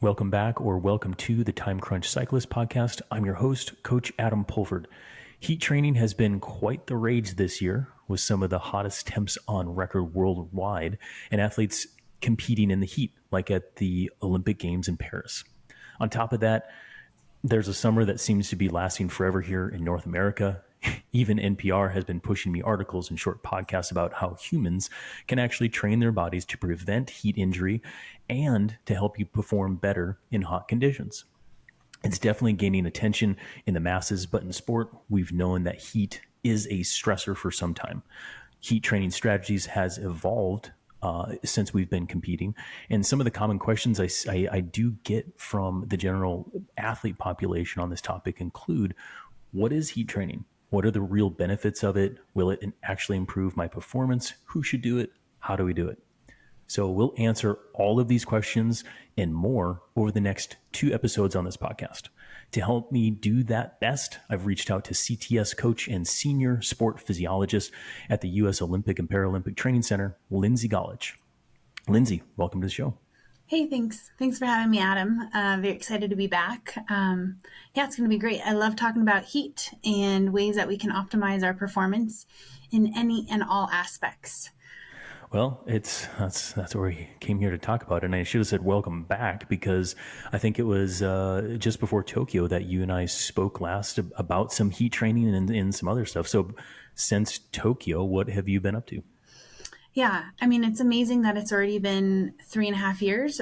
Welcome back, or welcome to the Time Crunch Cyclist Podcast. I'm your host, Coach Adam Pulford. Heat training has been quite the rage this year, with some of the hottest temps on record worldwide, and athletes competing in the heat, like at the Olympic Games in Paris. On top of that, there's a summer that seems to be lasting forever here in North America. Even NPR has been pushing me articles and short podcasts about how humans can actually train their bodies to prevent heat injury and to help you perform better in hot conditions. It's definitely gaining attention in the masses, but in sport, we've known that heat is a stressor for some time. Heat training strategies has evolved since we've been competing. And some of the common questions I do get from the general athlete population on this topic include, what is heat training? What are the real benefits of it? Will it actually improve my performance? Who should do it? How do we do it? So we'll answer all of these questions and more over the next 2 episodes on this podcast. To help me do that best, I've reached out to CTS Coach and Senior Sport Physiologist at the US Olympic and Paralympic Training Center, Lindsay Golich. Lindsay, welcome to the show. Hey, thanks. Thanks for having me, Adam. Very excited to be back. It's going to be great. I love talking about heat and ways that we can optimize our performance in any and all aspects. Well, that's what we came here to talk about. And I should have said welcome back, because I think it was just before Tokyo that you and I spoke last about some heat training and some other stuff. So since Tokyo, what have you been up to? Yeah, I mean, it's amazing that it's already been 3.5 years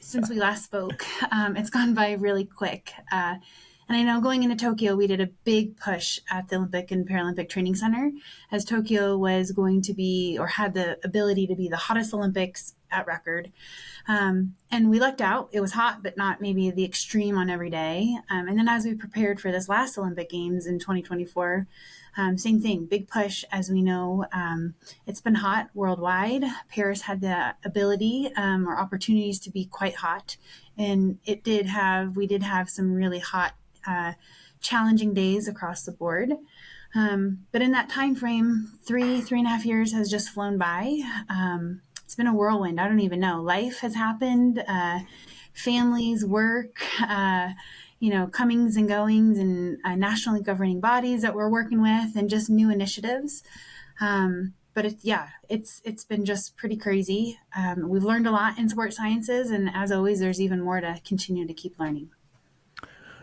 since we last spoke. It's gone by really quick. And I know going into Tokyo, we did a big push at the Olympic and Paralympic Training Center, as Tokyo was going to be, or had the ability to be, the hottest Olympics at record. And we lucked out. It was hot, but not maybe the extreme on every day. And then as we prepared for this last Olympic Games in 2024, same thing, big push. As we know, it's been hot worldwide. Paris had the ability or opportunities to be quite hot. And we did have some really hot, challenging days across the board. But in that time frame, 3.5 years has just flown by. It's been a whirlwind. I don't even know. Life has happened, families, work, comings and goings, and nationally governing bodies that we're working with, and just new initiatives. But it's been just pretty crazy. We've learned a lot in sports sciences, and as always, there's even more to continue to keep learning.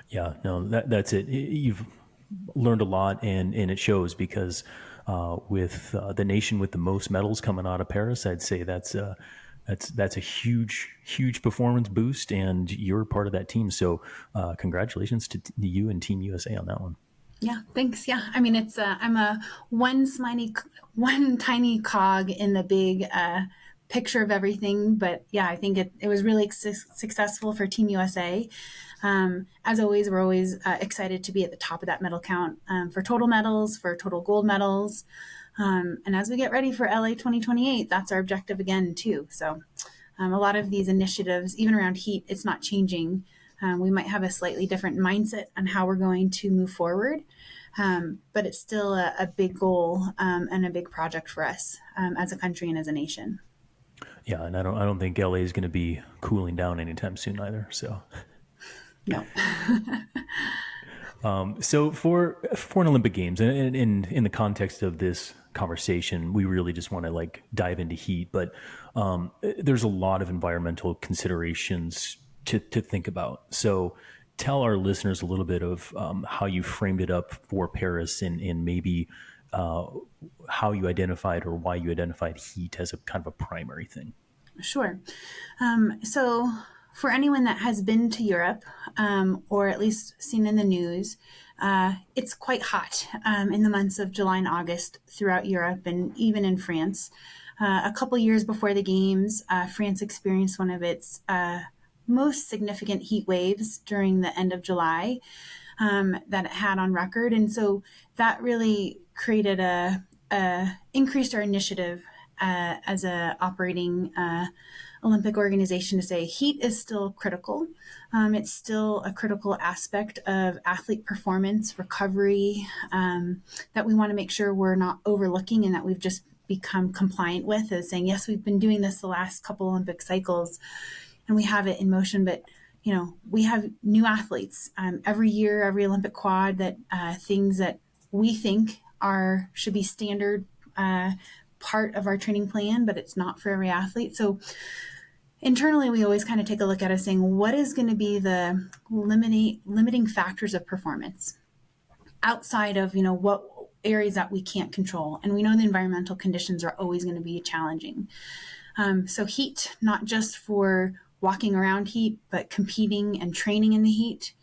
Yeah, no, that's it. You've learned a lot, and it shows, because with the nation with the most medals coming out of Paris, I'd say that's a huge performance boost, and you're part of that team. So congratulations to you and Team USA on that one. Yeah, thanks. Yeah, I mean, it's I'm a one tiny cog in the big picture of everything. But yeah, I think it was really successful for Team USA. As always, we're always excited to be at the top of that medal count for total medals, for total gold medals. And as we get ready for LA 2028, that's our objective again, too. So a lot of these initiatives, even around heat, it's not changing. We might have a slightly different mindset on how we're going to move forward. But it's still a big goal and a big project for us as a country and as a nation. Yeah, and I don't think LA is going to be cooling down anytime soon either. So no. So for an Olympic Games, and in the context of this conversation, we really just want to dive into heat, but there's a lot of environmental considerations to think about. So tell our listeners a little bit of how you framed it up for Paris, and maybe how you identified, or why you identified heat as a kind of a primary thing. Sure. So for anyone that has been to Europe, or at least seen in the news, it's quite hot in the months of July and August throughout Europe, and even in France. A couple years before the Games, France experienced one of its most significant heat waves during the end of July that it had on record. And so that really created increased our initiative as a operating Olympic organization to say heat is still critical. It's still a critical aspect of athlete performance, recovery, that we want to make sure we're not overlooking, and that we've just become compliant with, as saying, yes, we've been doing this the last couple Olympic cycles and we have it in motion, but we have new athletes every year, every Olympic quad, that things that we think should be standard part of our training plan, but it's not for every athlete. So internally, we always kind of take a look at it saying, what is going to be the limiting factors of performance outside of, what areas that we can't control. And we know the environmental conditions are always going to be challenging. So heat, not just for walking around heat, but competing and training in the heat.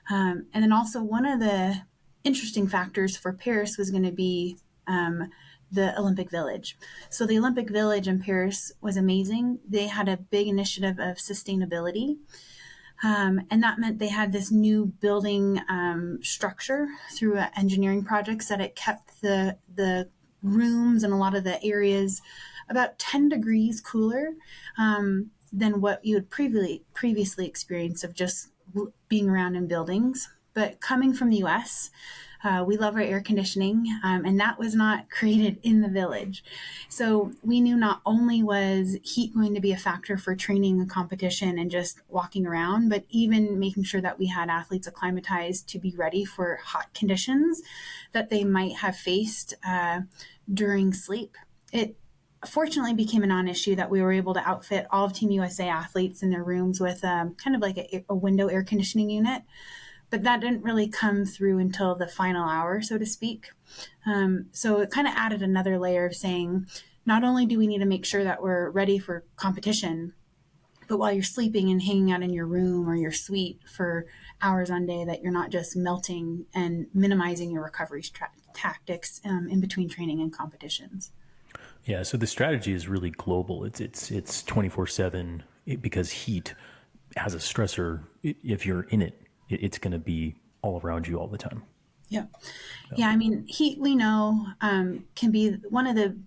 And then also one of the interesting factors for Paris was going to be the Olympic Village. So the Olympic Village in Paris was amazing. They had a big initiative of sustainability. And that meant they had this new building structure through engineering projects that it kept the rooms and a lot of the areas about 10 degrees cooler than what you would previously experience of just being around in buildings. But coming from the US, we love our air conditioning, and that was not created in the village. So we knew not only was heat going to be a factor for training and competition and just walking around, but even making sure that we had athletes acclimatized to be ready for hot conditions that they might have faced during sleep. It fortunately became a non-issue that we were able to outfit all of Team USA athletes in their rooms with kind of like a window air conditioning unit. But that didn't really come through until the final hour, so to speak. So it kind of added another layer of saying, not only do we need to make sure that we're ready for competition, but while you're sleeping and hanging out in your room or your suite for hours on day, that you're not just melting and minimizing your recovery tactics in between training and competitions. Yeah, so the strategy is really global. It's 24/7 because heat has a stressor. If you're in it, it's going to be all around you all the time. Yeah. Yeah. I mean, heat, we know, can be one of the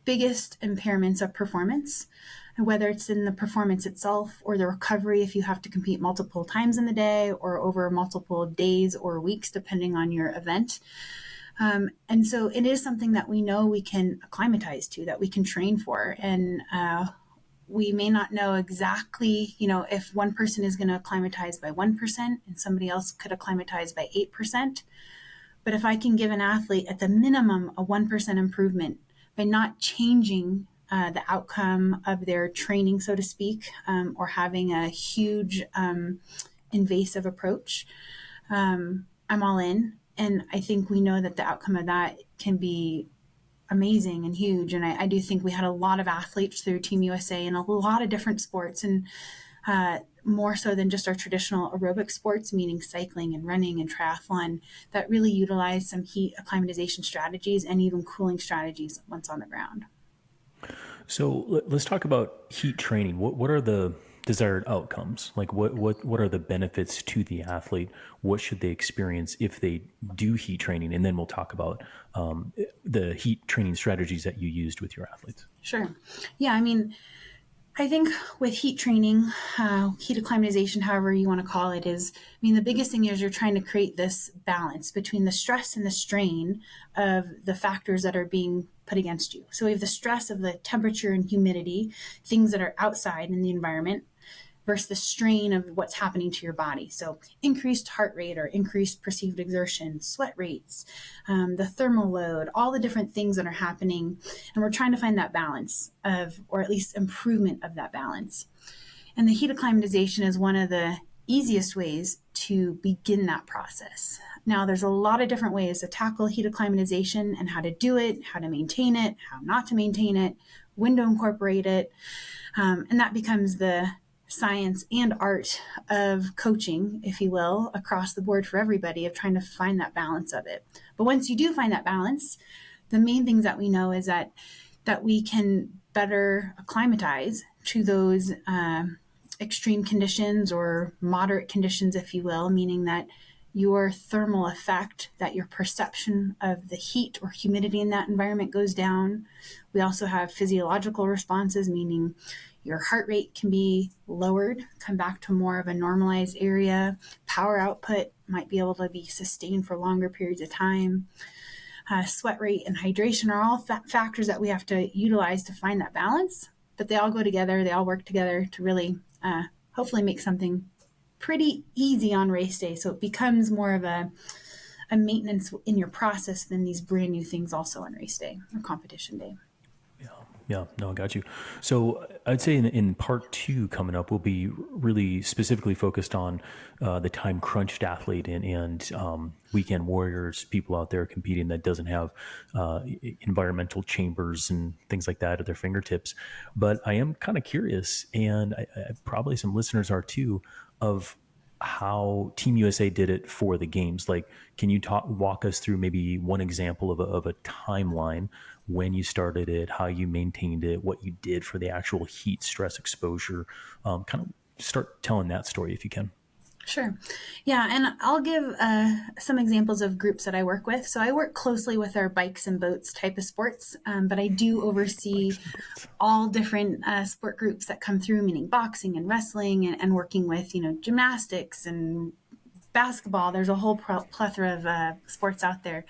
biggest impairments of performance, whether it's in the performance itself or the recovery, if you have to compete multiple times in the day or over multiple days or weeks, depending on your event. And so it is something that we know we can acclimatize to, that we can train for. And, we may not know exactly, if one person is going to acclimatize by 1% and somebody else could acclimatize by 8%. But if I can give an athlete at the minimum a 1% improvement by not changing the outcome of their training, so to speak, or having a huge invasive approach, I'm all in. And I think we know that the outcome of that can be amazing and huge. And I do think we had a lot of athletes through Team USA in a lot of different sports, and more so than just our traditional aerobic sports, meaning cycling and running and triathlon, that really utilize some heat acclimatization strategies and even cooling strategies once on the ground. So let's talk about heat training. What are the desired outcomes? Like what are the benefits to the athlete? What should they experience if they do heat training? And then we'll talk about the heat training strategies that you used with your athletes. Sure. Yeah. I mean, I think with heat training, heat acclimatization, however you want to call it, the biggest thing is you're trying to create this balance between the stress and the strain of the factors that are being put against you. So we have the stress of the temperature and humidity, things that are outside in the environment, versus the strain of what's happening to your body. So increased heart rate or increased perceived exertion, sweat rates, the thermal load, all the different things that are happening. And we're trying to find that balance or at least improvement of that balance. And the heat acclimatization is one of the easiest ways to begin that process. Now, there's a lot of different ways to tackle heat acclimatization and how to do it, how to maintain it, how not to maintain it, when to incorporate it. And that becomes the science and art of coaching, if you will, across the board for everybody, of trying to find that balance of it. But once you do find that balance, the main things that we know is that we can better acclimatize to those extreme conditions or moderate conditions, if you will, meaning that your thermal effect, that your perception of the heat or humidity in that environment goes down. We also have physiological responses, meaning your heart rate can be lowered, come back to more of a normalized area. Power output might be able to be sustained for longer periods of time. Sweat rate and hydration are all factors that we have to utilize to find that balance, but they all go together. They all work together to really hopefully make something pretty easy on race day. So it becomes more of a maintenance in your process than these brand new things also on race day or competition day. Yeah, no, I got you. So I'd say in part 2 coming up, we'll be really specifically focused on the time crunched athlete and weekend warriors, people out there competing that doesn't have environmental chambers and things like that at their fingertips. But I am kind of curious, and I probably some listeners are too, of how Team USA did it for the games. Like, can you walk us through maybe one example of a timeline when you started it, how you maintained it, what you did for the actual heat stress exposure? Kind of start telling that story if you can. Sure. Yeah. And I'll give some examples of groups that I work with. So I work closely with our bikes and boats type of sports, but I do oversee all different sport groups that come through, meaning boxing and wrestling and working with, gymnastics and basketball. There's a whole plethora of sports out there.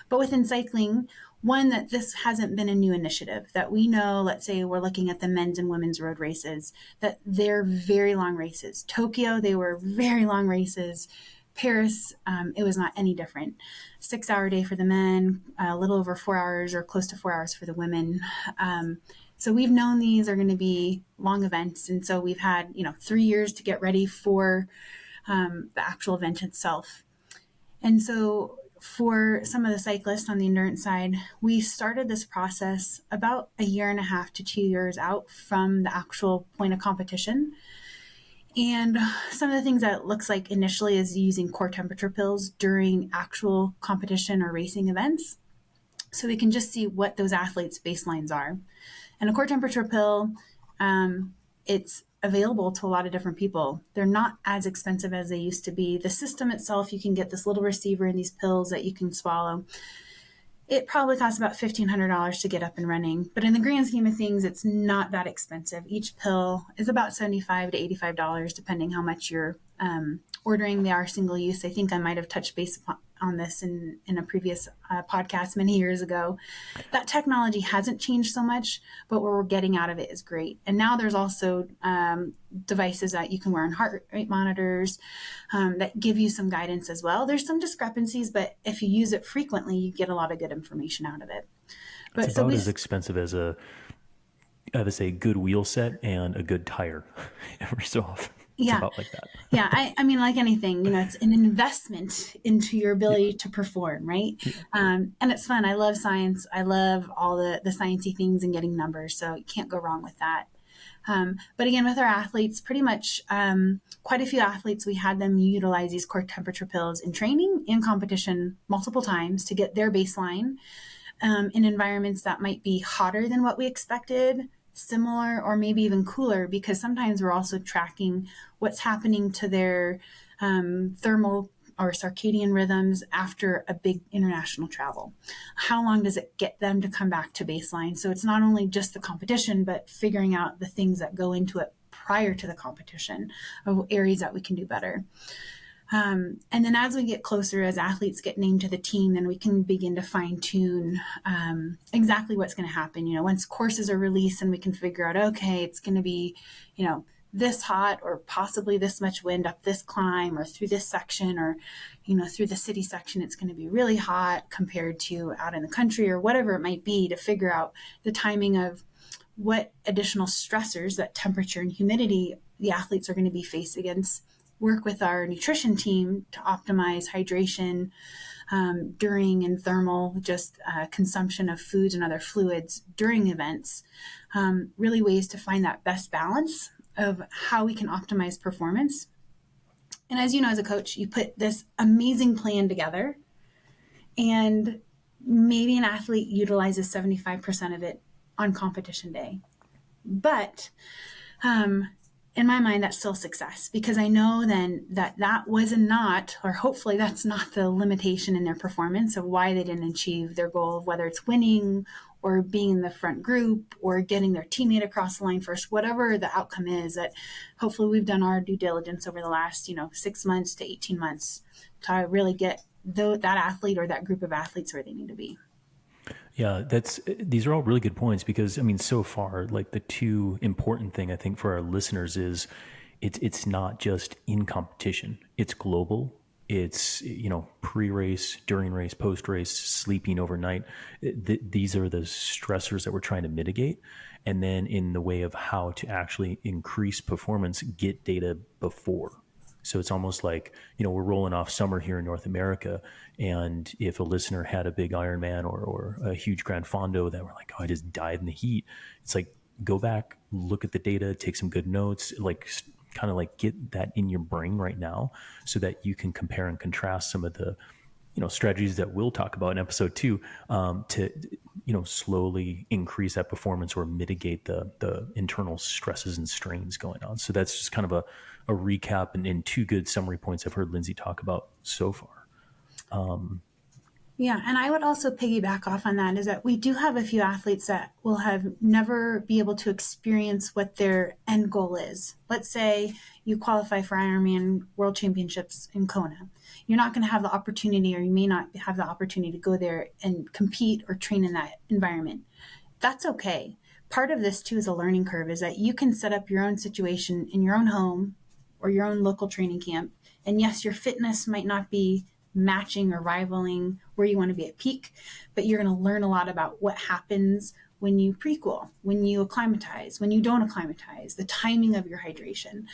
But within cycling, one that this hasn't been a new initiative that we know, let's say we're looking at the men's and women's road races, that they're very long races. Tokyo, they were very long races. Paris, it was not any different. 6-hour day for the men, a little over 4 hours or close to 4 hours for the women. So we've known these are going to be long events. And so we've had, 3 years to get ready for the actual event itself. And so for some of the cyclists on the endurance side, we started this process about 1.5 to 2 years out from the actual point of competition. And some of the things that it looks like initially is using core temperature pills during actual competition or racing events. So we can just see what those athletes' baselines are. And a core temperature pill, it's available to a lot of different people. They're not as expensive as they used to be. The system itself, you can get this little receiver and these pills that you can swallow. It probably costs about $1,500 to get up and running. But in the grand scheme of things, it's not that expensive. Each pill is about $75 to $85, depending how much you're ordering. They are single use. I think I might have touched base on this in a previous podcast many years ago. That technology hasn't changed so much, but what we're getting out of it is great. And now there's also devices that you can wear on heart rate monitors that give you some guidance as well. There's some discrepancies, but if you use it frequently, you get a lot of good information out of it. But it's about as expensive as I would say, good wheel set and a good tire every so often. It's about like that. Yeah. I mean, like anything, it's an investment into your ability to perform, right? And it's fun. I love science. I love all the sciencey things and getting numbers. So you can't go wrong with that. But again, with our athletes, pretty much quite a few athletes, we had them utilize these core temperature pills in training, in competition multiple times to get their baseline in environments that might be hotter than what we expected, similar, or maybe even cooler, because sometimes we're also tracking what's happening to their thermal or circadian rhythms after a big international travel. How long does it get them to come back to baseline? So it's not only just the competition, but figuring out the things that go into it prior to the competition of areas that we can do better. And then as we get closer, as athletes get named to the team, then we can begin to fine tune exactly what's going to happen. Once courses are released and we can figure out, okay, it's going to be, this hot or possibly this much wind up this climb or through this section or, through the city section, it's going to be really hot compared to out in the country or whatever it might be, to figure out the timing of what additional stressors, that temperature and humidity, the athletes are going to be faced against. Work with our nutrition team to optimize hydration during and thermal, just consumption of foods and other fluids during events. Really ways to find that best balance of how we can optimize performance. And as you know, as a coach, you put this amazing plan together and maybe an athlete utilizes 75% of it on competition day. But in my mind, that's still success, because I know then that was not, or hopefully that's not the limitation in their performance of why they didn't achieve their goal of whether it's winning or being in the front group or getting their teammate across the line first, whatever the outcome is. That hopefully we've done our due diligence over the last 6 months to 18 months to really get that athlete or that group of athletes where they need to be. Yeah, these are all really good points, because so far, like, the two important thing I think for our listeners is it's not just in competition, it's global. It's, pre-race, during race, post-race, sleeping overnight. These are the stressors that we're trying to mitigate. And then in the way of how to actually increase performance, get data before. So it's almost like, we're rolling off summer here in North America. And if a listener had a big Ironman or a huge Grand Fondo that were like, oh, I just died in the heat. It's like, go back, look at the data, take some good notes, kind of like get that in your brain right now so that you can compare and contrast some of the, strategies that we'll talk about in episode 2, to, slowly increase that performance or mitigate the internal stresses and strains going on. So that's just kind of a recap and 2 good summary points I've heard Lindsay talk about so far. Yeah, and I would also piggyback off on that is that we do have a few athletes that will have never be able to experience what their end goal is. Let's say you qualify for Ironman World Championships in Kona. You're not going to have the opportunity, or you may not have the opportunity to go there and compete or train in that environment. That's okay. Part of this too is a learning curve, is that you can set up your own situation in your own home or your own local training camp. And yes, your fitness might not be matching or rivaling where you want to be at peak, but you're going to learn a lot about what happens when you pre-cool, when you acclimatize, when you don't acclimatize, the timing of your hydration.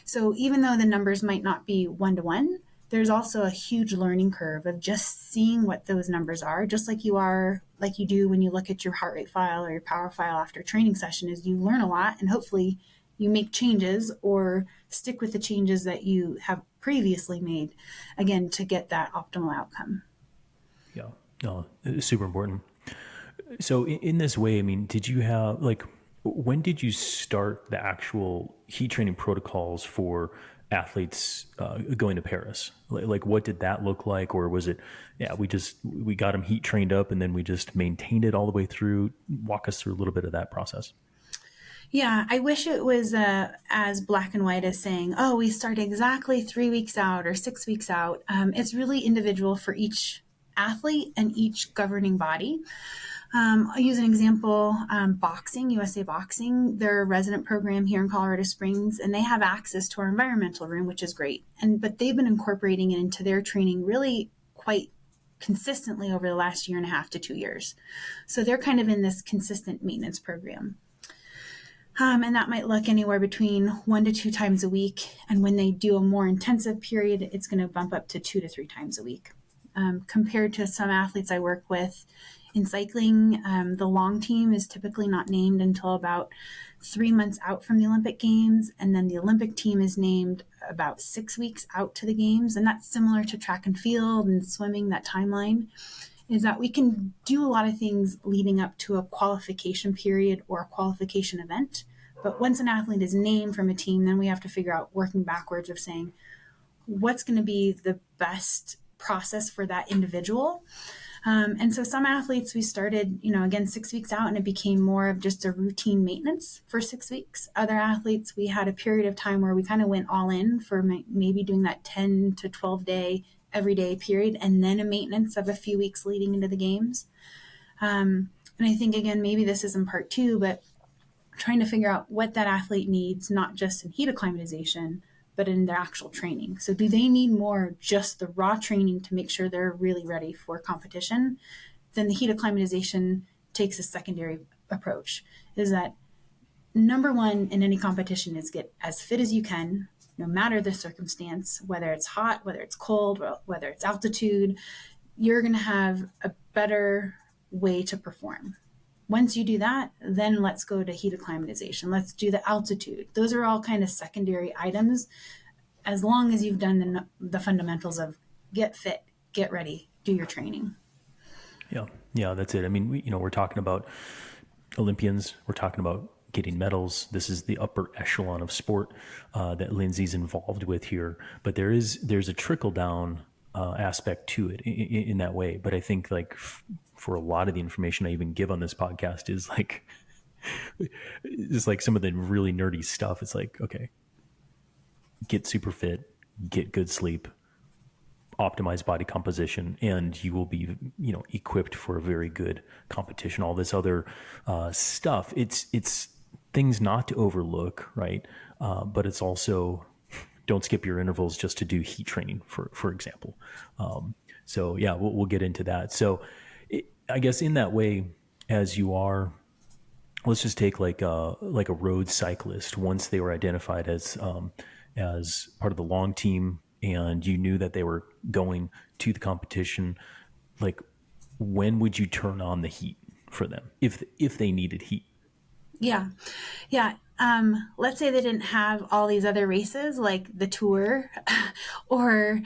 So even though the numbers might not be 1-to-1, there's also a huge learning curve of just seeing what those numbers are, just like you do when you look at your heart rate file or your power file after a training session. Is you learn a lot, and hopefully you make changes or stick with the changes that you have previously made, again, to get that optimal outcome. Yeah, no, it's super important. So in this way, I mean, did you have, when did you start the actual heat training protocols for athletes going to Paris? Like what did that look like? Or was it, we got them heat trained up and then we just maintained it all the way through? Walk us through a little bit of that process. Yeah, I wish it was as black and white as saying, oh, we start exactly 3 weeks out or 6 weeks out. It's really individual for each athlete and each governing body. I'll use an example, boxing, USA Boxing, their resident program here in Colorado Springs, and they have access to our environmental room, which is great. But they've been incorporating it into their training really quite consistently over the last 1.5 to 2 years. So they're kind of in this consistent maintenance program. And that might look anywhere between 1 to 2 times a week. And when they do a more intensive period, it's going to bump up to 2 to 3 times a week. Compared to some athletes I work with in cycling, the long team is typically not named until about 3 months out from the Olympic Games. And then the Olympic team is named about 6 weeks out to the Games. And that's similar to track and field and swimming, that timeline. Is that we can do a lot of things leading up to a qualification period or a qualification event. But once an athlete is named from a team, then we have to figure out, working backwards, of saying, what's going to be the best process for that individual. And so some athletes, we started, again, 6 weeks out, and it became more of just a routine maintenance for 6 weeks. Other athletes, we had a period of time where we kind of went all in for maybe doing that 10 to 12 day everyday period, and then a maintenance of a few weeks leading into the Games. And I think, again, maybe this is in part 2, but trying to figure out what that athlete needs, not just in heat acclimatization, but in their actual training. So do they need more just the raw training to make sure they're really ready for competition? Then the heat acclimatization takes a secondary approach. Is that number one in any competition is get as fit as you can, no matter the circumstance, whether it's hot, whether it's cold, whether it's altitude. You're going to have a better way to perform. Once you do that, then let's go to heat acclimatization. Let's do the altitude. Those are all kind of secondary items, as long as you've done the fundamentals of get fit, get ready, do your training. Yeah, that's it. I mean, we're talking about Olympians. We're talking about getting medals. This is the upper echelon of sport that Lindsay's involved with here. But there's a trickle down aspect to it in that way. But I think for a lot of the information I even give on this podcast is some of the really nerdy stuff. It's like, okay, get super fit, get good sleep, optimize body composition, and you will be, equipped for a very good competition. All this other stuff, it's things not to overlook, right? But it's also don't skip your intervals just to do heat training, for example. So yeah, we'll get into that. So I guess in that way, as you are, let's just take like a road cyclist. Once they were identified as part of the long team, and you knew that they were going to the competition, like when would you turn on the heat for them if they needed heat? Yeah. Yeah. Let's say they didn't have all these other races like the Tour or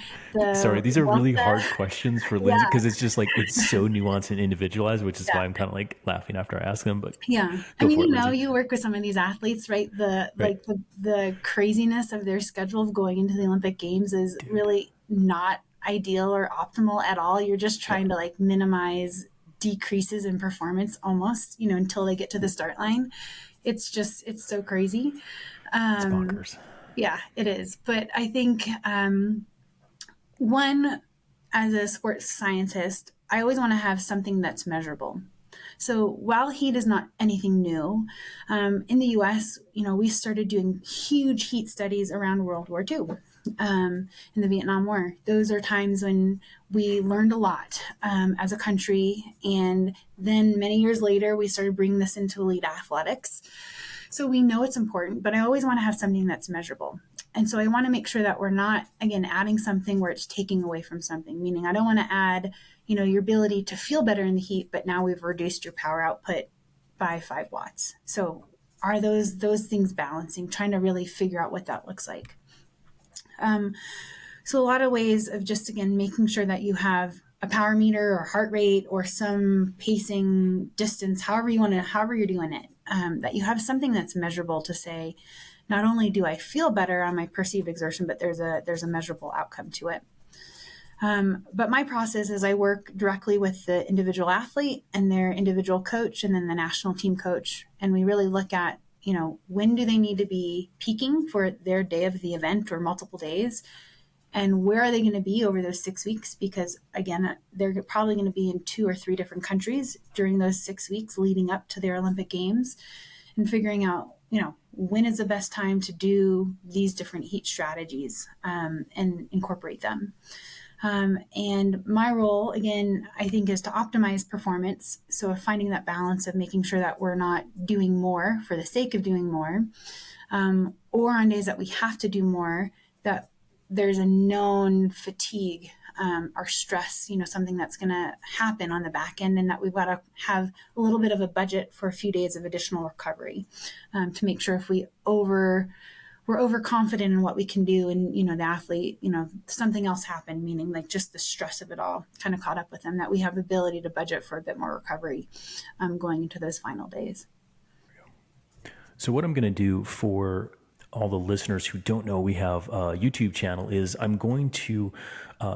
Sorry, the these are really Vuelta. hard questions for Lindsay Yeah. because it's just like it's so nuanced and individualized, which is why I'm kind of like laughing after I ask them. But Yeah. I go mean, for it, Lindsay. you work with some of these athletes, right? Right, The craziness of their schedule of going into the Olympic Games is dude. really not ideal or optimal at all. You're just Yeah, trying to like minimize decreases in performance almost, until they get to the start line. It's so crazy. it's Um, bonkers. yeah, it is. But I think one, as a sports scientist, I always want to have something that's measurable. So while heat is not anything new, in the U.S., we started doing huge heat studies around World War II, in the Vietnam War. Those are times when we learned a lot as a country, and then many years later, we started bringing this into elite athletics. So we know it's important, but I always want to have something that's measurable. And so I want to make sure that we're not, again, adding something where it's taking away from something, meaning I don't want to add, your ability to feel better in the heat, but now we've reduced your power output by 5 watts. So are those things balancing, trying to really figure out what that looks like. So a lot of ways of just, again, making sure that you have a power meter or heart rate or some pacing distance, however you're doing it, that you have something that's measurable to say, not only do I feel better on my perceived exertion, but there's a measurable outcome to it. But my process is I work directly with the individual athlete and their individual coach and then the national team coach. And we really look at, when do they need to be peaking for their day of the event or multiple days? And where are they going to be over those 6 weeks? Because again, they're probably going to be in 2 or 3 different countries during those 6 weeks leading up to their Olympic Games, and figuring out, when is the best time to do these different heat strategies and incorporate them. And my role, again, I think is to optimize performance. So finding that balance of making sure that we're not doing more for the sake of doing more, or on days that we have to do more, that there's a known fatigue or stress, something that's going to happen on the back end, and that we've got to have a little bit of a budget for a few days of additional recovery to make sure if we're overconfident in what we can do, and the athlete, something else happened, meaning like just the stress of it all kind of caught up with them, that we have the ability to budget for a bit more recovery going into those final days. So what I'm going to do for all the listeners who don't know we have a YouTube channel is I'm going to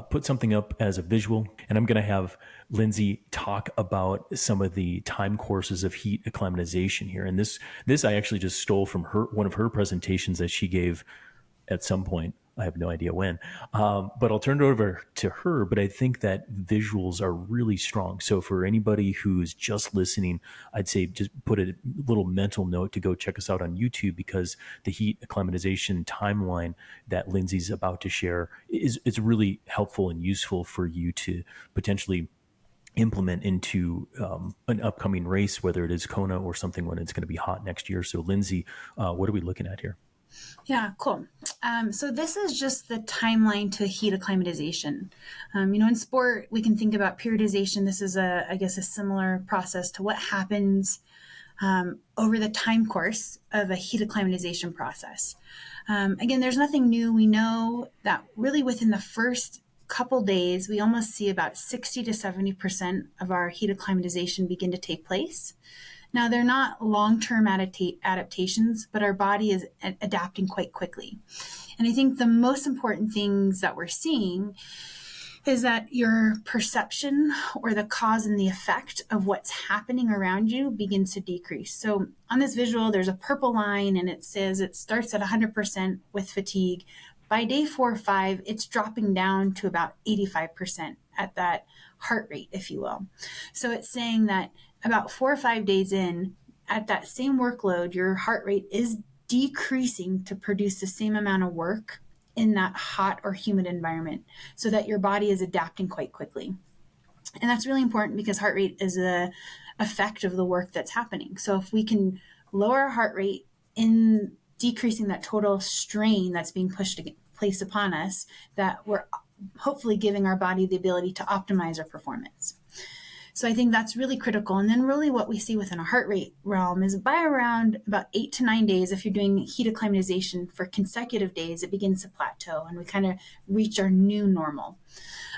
put something up as a visual, and I'm going to have Lindsay talk about some of the time courses of heat acclimatization here. And this I actually just stole from one of her presentations that she gave at some point. I have no idea when, but I'll turn it over to her. But I think that visuals are really strong. So for anybody who's just listening, I'd say just put a little mental note to go check us out on YouTube, because the heat acclimatization timeline that Lindsay's about to share is really helpful and useful for you to potentially implement into an upcoming race, whether it is Kona or something when it's going to be hot next year. So Lindsay, what are we looking at here? Yeah, cool. So this is just the timeline to heat acclimatization. In sport, we can think about periodization. This is I guess, a similar process to what happens over the time course of a heat acclimatization process. Again, there's nothing new. We know that really within the first couple days, we almost see about 60 to 70% of our heat acclimatization begin to take place. Now, they're not long-term adaptations, but our body is adapting quite quickly. And I think the most important things that we're seeing is that your perception or the cause and the effect of what's happening around you begins to decrease. So on this visual, there's a purple line, and it says it starts at 100% with fatigue. By day 4 or 5, it's dropping down to about 85% at that heart rate, if you will. So it's saying that about 4 or 5 days in, at that same workload, your heart rate is decreasing to produce the same amount of work in that hot or humid environment, so that your body is adapting quite quickly. And that's really important because heart rate is a effect of the work that's happening. So if we can lower our heart rate in decreasing that total strain that's being placed upon us, that we're hopefully giving our body the ability to optimize our performance. So I think that's really critical. And then really what we see within a heart rate realm is by around about 8 to 9 days, if you're doing heat acclimatization for consecutive days, it begins to plateau and we kind of reach our new normal.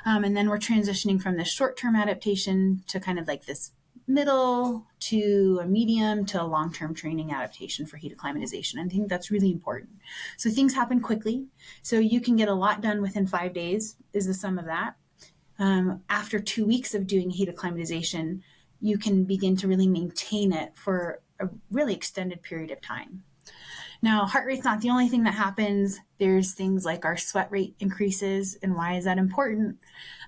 And then we're transitioning from this short-term adaptation to kind of like this middle to a medium to a long-term training adaptation for heat acclimatization. I think that's really important. So things happen quickly. So you can get a lot done within 5 days is the sum of that. After 2 weeks of doing heat acclimatization, you can begin to really maintain it for a really extended period of time. Now, heart rate's not the only thing that happens. There's things like our sweat rate increases. And why is that important?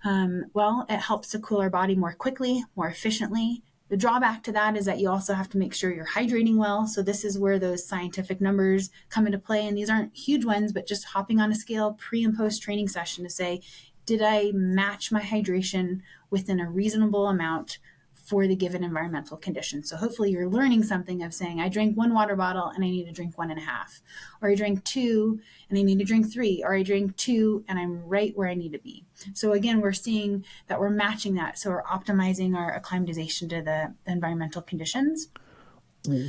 Well, it helps to cool our body more quickly, more efficiently. The drawback to that is that you also have to make sure you're hydrating well. So this is where those scientific numbers come into play. And these aren't huge ones, but just hopping on a scale pre and post training session to say, did I match my hydration within a reasonable amount for the given environmental conditions? So hopefully you're learning something of saying, I drank 1 water bottle and I need to drink 1.5, or I drank 2 and I need to drink 3, or I drank 2 and I'm right where I need to be. So again, we're seeing that we're matching that. So we're optimizing our acclimatization to the environmental conditions.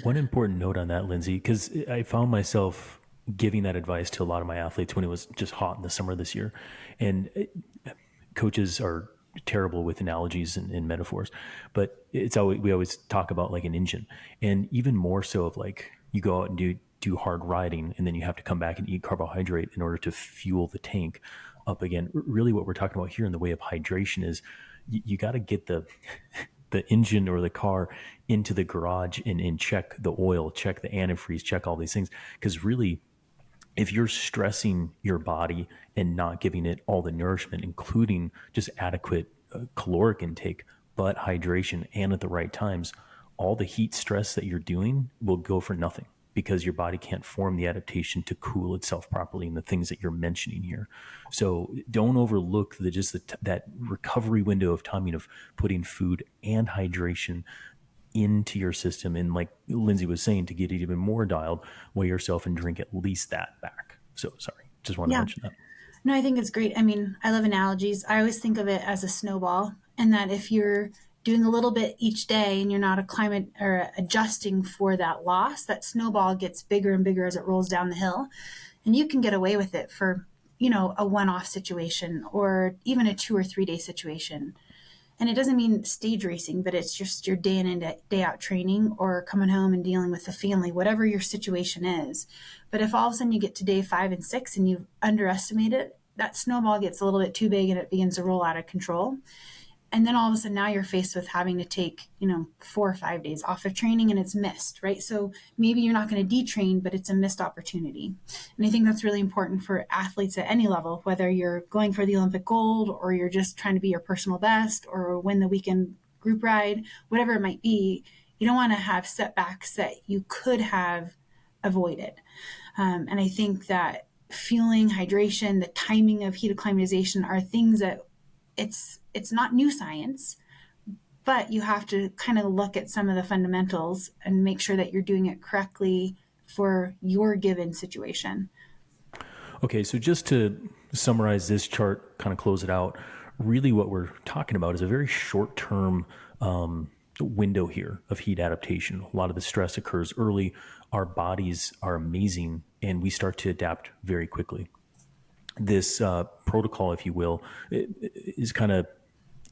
One important note on that, Lindsay, because I found myself giving that advice to a lot of my athletes when it was just hot in the summer this year. And coaches are terrible with analogies and metaphors, but it's always, we always talk about like an engine, and even more so of like you go out and do hard riding and then you have to come back and eat carbohydrate in order to fuel the tank up again. Really what we're talking about here in the way of hydration is you got to get the engine or the car into the garage and check the oil, check the antifreeze, check all these things. Because really, if you're stressing your body and not giving it all the nourishment, including just adequate caloric intake, but hydration and at the right times, all the heat stress that you're doing will go for nothing because your body can't form the adaptation to cool itself properly in the things that you're mentioning here. So don't overlook that recovery window of timing of putting food and hydration into your system. And like Lindsay was saying, to get it even more dialed, weigh yourself and drink at least that back. So sorry, just want to mention that. No, I think it's great. I mean, I love analogies. I always think of it as a snowball, and that if you're doing a little bit each day and you're not adjusting for that loss, that snowball gets bigger and bigger as it rolls down the hill. And you can get away with it for, a one-off situation or even a 2 or 3 day situation. And it doesn't mean stage racing, but it's just your day in and day out training or coming home and dealing with the family, whatever your situation is. But if all of a sudden you get to day 5 and 6 and you've underestimated it, that snowball gets a little bit too big and it begins to roll out of control. And then all of a sudden now you're faced with having to take, 4 or 5 days off of training and it's missed, right? So maybe you're not going to detrain, but it's a missed opportunity. And I think that's really important for athletes at any level, whether you're going for the Olympic gold or you're just trying to be your personal best or win the weekend group ride, whatever it might be. You don't want to have setbacks that you could have avoided. And I think that fueling, hydration, the timing of heat acclimatization are things that it's not new science, but you have to kind of look at some of the fundamentals and make sure that you're doing it correctly for your given situation. Okay, so just to summarize this chart, kind of close it out, really what we're talking about is a very short-term window here of heat adaptation. A lot of the stress occurs early. Our bodies are amazing, and we start to adapt very quickly. This protocol, if you will, is kind of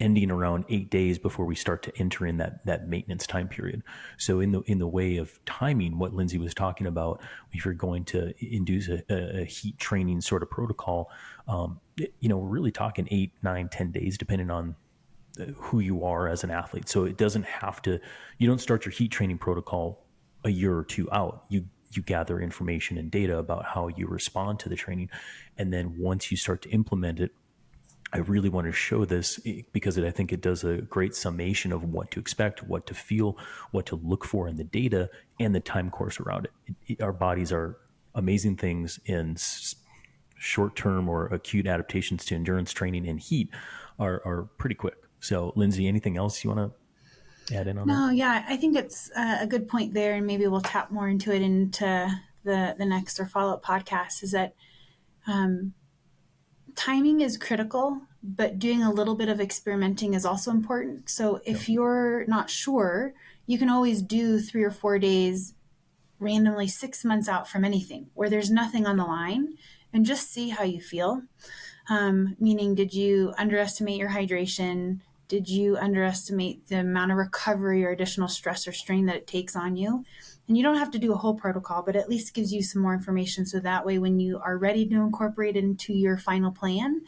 ending around 8 days before we start to enter in that maintenance time period. So in the way of timing, what Lindsay was talking about, if you're going to induce a heat training sort of protocol, we're really talking 8, 9, 10 days, depending on who you are as an athlete. So it doesn't have to, you don't start your heat training protocol a year or two out. You gather information and data about how you respond to the training. And then once you start to implement it, I really want to show this because I think it does a great summation of what to expect, what to feel, what to look for in the data, and the time course around it. Our bodies are amazing things in short-term or acute adaptations to endurance training, and heat are pretty quick. So, Lindsay, anything else you want to add in on that? No, yeah, I think it's a good point there, and maybe we'll tap more into it into the next or follow-up podcast, is that timing is critical, but doing a little bit of experimenting is also important. So if you're not sure, you can always do 3 or 4 days randomly 6 months out from anything where there's nothing on the line, and just see how you feel. Meaning, did you underestimate your hydration? Did you underestimate the amount of recovery or additional stress or strain that it takes on you? And you don't have to do a whole protocol, but at least gives you some more information. So that way, when you are ready to incorporate it into your final plan,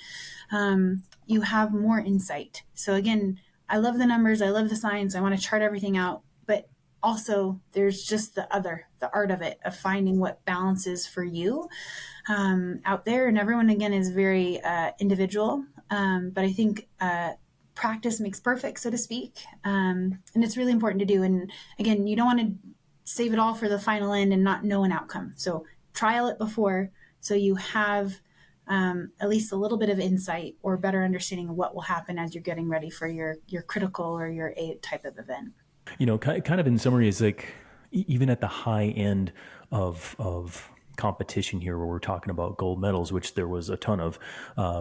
you have more insight. So again, I love the numbers. I love the science. I want to chart everything out. But also, there's just the art of it, of finding what balances for you out there. And everyone, again, is very individual. But I think practice makes perfect, so to speak. And it's really important to do. And again, you don't want to save it all for the final end and not know an outcome. So trial it before, so you have at least a little bit of insight or better understanding of what will happen as you're getting ready for your critical or your A type of event. Kind of in summary, is like even at the high end of competition here, where we're talking about gold medals, which there was a ton of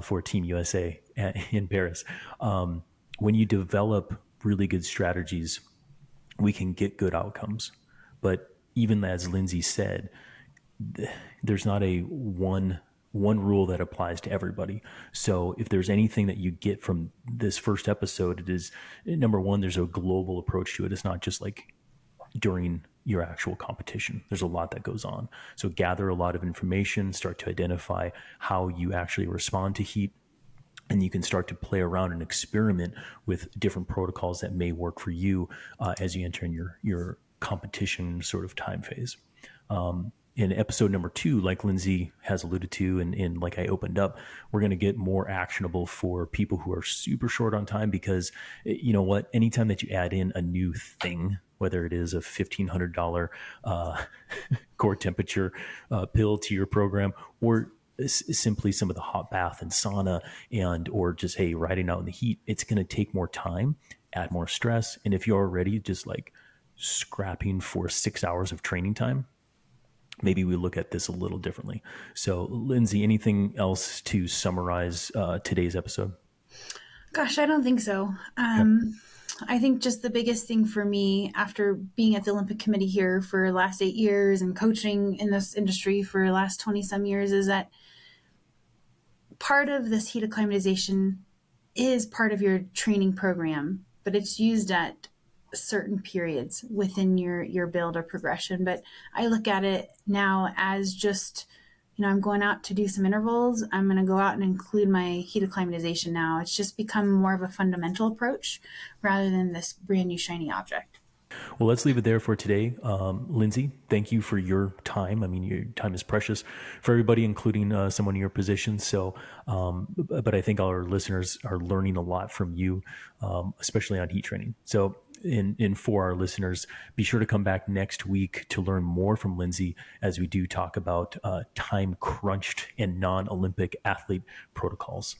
for Team USA in Paris. When you develop really good strategies, we can get good outcomes. But even as Lindsay said, there's not a one rule that applies to everybody. So if there's anything that you get from this first episode, it is, number one, there's a global approach to it. It's not just like during your actual competition. There's a lot that goes on. So gather a lot of information, start to identify how you actually respond to heat, and you can start to play around and experiment with different protocols that may work for you as you enter in your competition sort of time phase. In episode number 2, like Lindsay has alluded to, and like I opened up, we're going to get more actionable for people who are super short on time, because you know what? Anytime that you add in a new thing, whether it is a $1,500 core temperature pill to your program, or simply some of the hot bath and sauna, or just, hey, riding out in the heat, it's going to take more time, add more stress. And if you're already just like scrapping for 6 hours of training time, maybe we look at this a little differently. So, Lindsay, anything else to summarize today's episode? Gosh, I don't think so. I think just the biggest thing for me, after being at the Olympic Committee here for the last 8 years and coaching in this industry for the last 20 some years, is that part of this heat acclimatization is part of your training program, but it's used at certain periods within your build or progression. But I look at it now as just, I'm going out to do some intervals. I'm going to go out and include my heat acclimatization now. It's just become more of a fundamental approach rather than this brand new shiny object. Well, let's leave it there for today. Lindsay, thank you for your time. I mean, your time is precious for everybody, including someone in your position. So, but I think our listeners are learning a lot from you, especially on heat training. So, for our listeners, be sure to come back next week to learn more from Lindsay as we do talk about time crunched and non-Olympic athlete protocols.